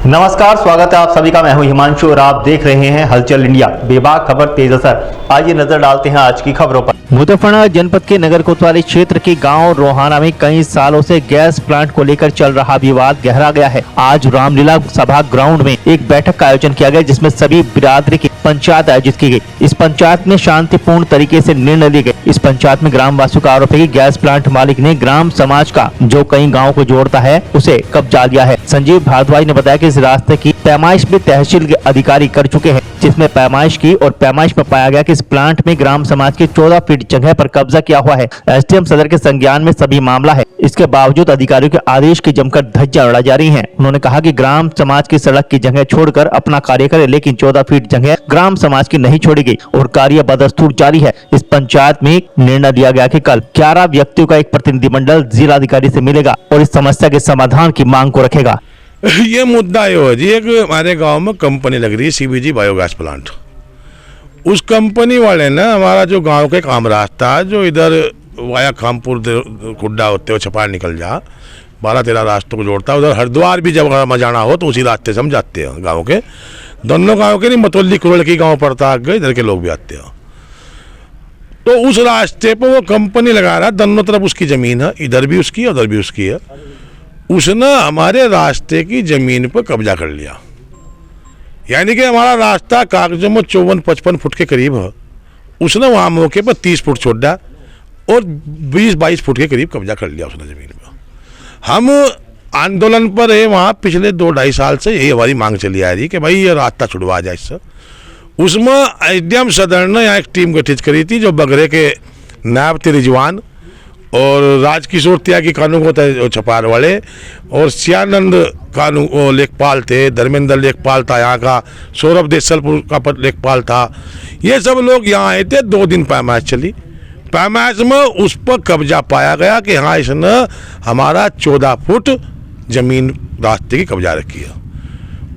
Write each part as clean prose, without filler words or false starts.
नमस्कार, स्वागत है आप सभी का। मैं हूं हिमांशु और आप देख रहे हैं हलचल इंडिया। बेबाक खबर तेज असर। आइए नजर डालते हैं आज की खबरों पर। मुजफ्फरनगर जनपद के नगर कोतवाली क्षेत्र के गांव रोहाना में कई सालों से गैस प्लांट को लेकर चल रहा विवाद गहरा गया है। आज रामलीला सभा ग्राउंड में एक बैठक का आयोजन किया गया, जिसमें सभी बिरादरी की पंचायत आयोजित की गई। इस पंचायत में शांतिपूर्ण तरीके से निर्णय लिए गए। इस पंचायत में ग्राम वासियों का आरोप है कि गैस प्लांट मालिक ने ग्राम समाज का, जो कई गाँव को जोड़ता है, उसे कब्जा लिया है। संजीव भारद्वाज ने बताया कि इस रास्ते की पैमाइश भी तहसील के अधिकारी कर चुके हैं, जिसमें पैमाइश की और पैमाइश में पाया गया कि इस प्लांट में ग्राम समाज की 14 फीट जगह पर कब्जा किया हुआ है। एसडीएम सदर के संज्ञान में सभी मामला है। इसके बावजूद अधिकारियों के आदेश की जमकर धज्जियां उड़ाई जा रही हैं। उन्होंने कहा कि ग्राम समाज की सड़क की जगह छोड़कर अपना कार्य करे, लेकिन 14 फीट जगह ग्राम समाज की नहीं छोड़ी गई और कार्य बदस्तूर जारी है। इस पंचायत में निर्णय लिया गया कि कल 11 व्यक्तियों का एक प्रतिनिधिमंडल जिलाधिकारी से मिलेगा और इस समस्या के समाधान की मांग को रखेगा। ये मुद्दा ये हो जी, एक हमारे गांव में कंपनी लग रही है सीबीजी बायोगैस प्लांट। उस कंपनी वाले ने हमारा जो गांव के काम रास्ता है, जो इधर वाया खामपुर खुड्डा होते हुए छपार निकल जा 12-13 रास्तों को जोड़ता है, उधर हरिद्वार भी जब जाना हो तो उसी रास्ते से हम जाते हैं। गाँव के दोनों गाँव के नहीं, मतौली कुरल की गाँव पड़ता है, इधर के लोग भी आते हैं। तो उस रास्ते पर वो कंपनी लगा रहा है, दोनों तरफ उसकी ज़मीन है, इधर भी उसकी है उधर भी उसकी है। उसने हमारे रास्ते की ज़मीन पर कब्जा कर लिया, यानी कि हमारा रास्ता कागजों में 54-55 फुट के करीब है। उसने वहाँ मौके पर 30 फुट छोड़ दिया और 20-22 फुट के करीब कब्जा कर लिया उसने ज़मीन पर। हम आंदोलन पर है वहाँ पिछले 2-2.5 साल से यही हमारी मांग चली आ रही कि भाई ये रास्ता छुड़वा जाए इससे। उसमें एसडीएम सदर ने यहाँ एक टीम गठित करी थी, जो बगरे के नायब थे रिजवान और राजकिशोर त्यागी कानून को थे छपार वाले, और सियानंद कानून लेखपाल थे, धर्मेंद्र लेखपाल था यहाँ का, सौरभ देसलपुर का लेखपाल था। ये सब लोग यहाँ आए थे। 2 दिन पैमाइश चली। पैमाइश में उस पर कब्जा पाया गया कि हाँ इसने हमारा 14 फुट जमीन रास्ते की कब्जा रखी है।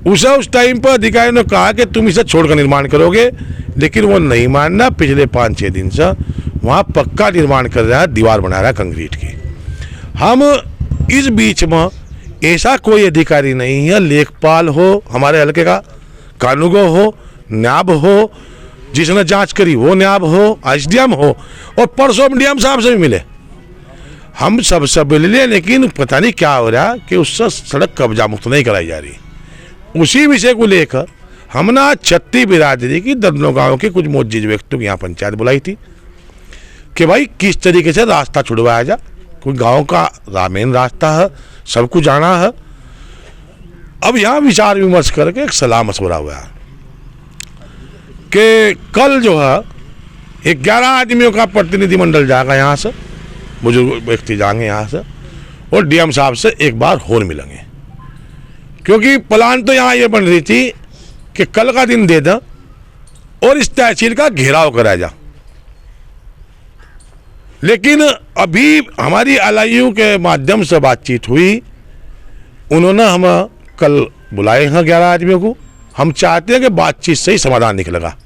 उस टाइम पर अधिकारी ने कहा कि तुम इसे छोड़कर निर्माण करोगे, लेकिन वो नहीं मानना। पिछले 5-6 दिन से वहाँ पक्का निर्माण कर रहा है, दीवार बना रहा है कंक्रीट की। हम इस बीच में ऐसा कोई अधिकारी नहीं है, लेखपाल हो हमारे हल्के का, कानूगो हो, न्याब हो, जिसने जांच करी वो न्याब हो, एसडीएम हो, और परसों डीएम साहब से भी मिले। हम सब मिले, लेकिन पता नहीं क्या हो रहा कि उससे सड़क कब्जा मुक्त नहीं कराई जा रही। उसी विषय को लेकर हमने छत्ती बिरादरी की दोनों गाँव के कुछ मोजिज व्यक्तियों की यहाँ पंचायत बुलाई थी कि भाई किस तरीके से रास्ता छुड़वाया जाए। कोई गांव का मेन रास्ता है, सबको जाना है। अब यहाँ विचार विमर्श करके एक सलाह मशवरा हुआ है कि कल जो है 11 आदमियों का प्रतिनिधिमंडल जाएगा यहाँ से, बुजुर्ग व्यक्ति जाएंगे यहाँ से, और डीएम साहब से एक बार और मिलेंगे। क्योंकि प्लान तो यहाँ ये बन रही थी कि कल का दिन दे दें और इस तहसील का घेराव कराया जा, लेकिन अभी हमारी एलआईयू के माध्यम से बातचीत हुई। उन्होंने हम कल बुलाए हैं 11 आदमियों को। हम चाहते हैं कि बातचीत से ही समाधान निकलेगा।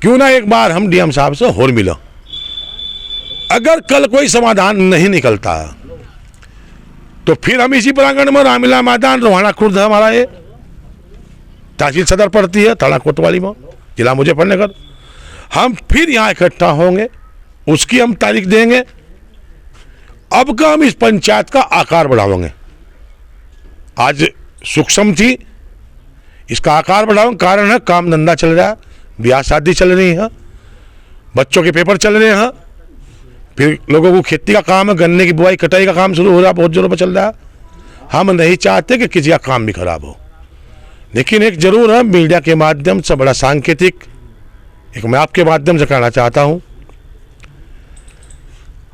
क्यों ना एक बार हम डीएम साहब से और मिलो। अगर कल कोई समाधान नहीं निकलता तो फिर हम इसी प्रांगण में रामलीला मैदान रोहाना खुर्द हमारा ये तहसील सदर पड़ती है, थाना कोतवाली में, जिला मुजफ्फरनगर, हम फिर यहाँ इकट्ठा होंगे। उसकी हम तारीख देंगे। अब का हम इस पंचायत का आकार बढ़ाएंगे। आज सूक्ष्म थी, इसका आकार बढ़ाओ। कारण है काम धंधा चल रहा है, ब्याह शादी चल रही है, बच्चों के पेपर चल रहे हैं, फिर लोगों को खेती का काम है, गन्ने की बुआई कटाई का काम शुरू हो रहा है, बहुत जोरों पर चल रहा है। हम नहीं चाहते कि किसी का काम भी खराब हो, लेकिन एक जरूर है, मीडिया के माध्यम से बड़ा सांकेतिक एक मैं आपके माध्यम से कहना चाहता हूँ,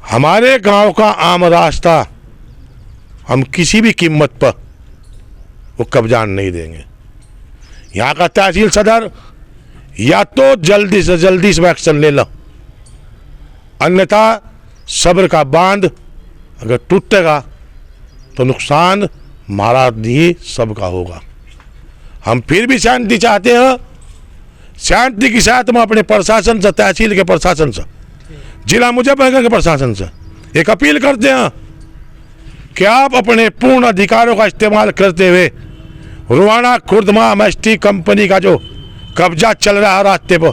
हमारे गांव का आम रास्ता हम किसी भी कीमत पर वो कब्जा नहीं देंगे। यहाँ का तहसील सदर या तो जल्दी से एक्शन ले लो, अन्यथा सब्र का बांध अगर टूटेगा तो नुकसान हमारा नहीं सबका होगा। हम फिर भी शांति चाहते हैं। शांति के साथ हम अपने प्रशासन से, तहसील के प्रशासन से, जिला मुजफ्फरनगर के प्रशासन से एक अपील करते हैं कि आप अपने पूर्ण अधिकारों का इस्तेमाल करते हुए रुवाना खुर्दमा एमएसटी कंपनी का जो कब्जा चल रहा है रास्ते पर,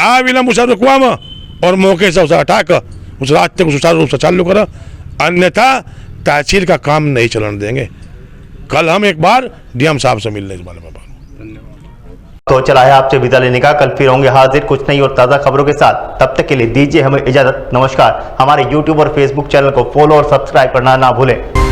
अविलंब उसे रुकवा में और मौके से उसे हटाकर उस रास्ते को सुचारू रूप से चालू करो, अन्यथा तहसील का काम नहीं चलने देंगे। कल हम एक बार डीएम साहब से मिलने इस बारे में। तो चला है आपसे विदा लेने का, कल फिर होंगे हाजिर कुछ नई और ताज़ा खबरों के साथ। तब तक के लिए दीजिए हमें इजाजत। नमस्कार। हमारे YouTube और Facebook चैनल को फॉलो और सब्सक्राइब करना ना भूलें।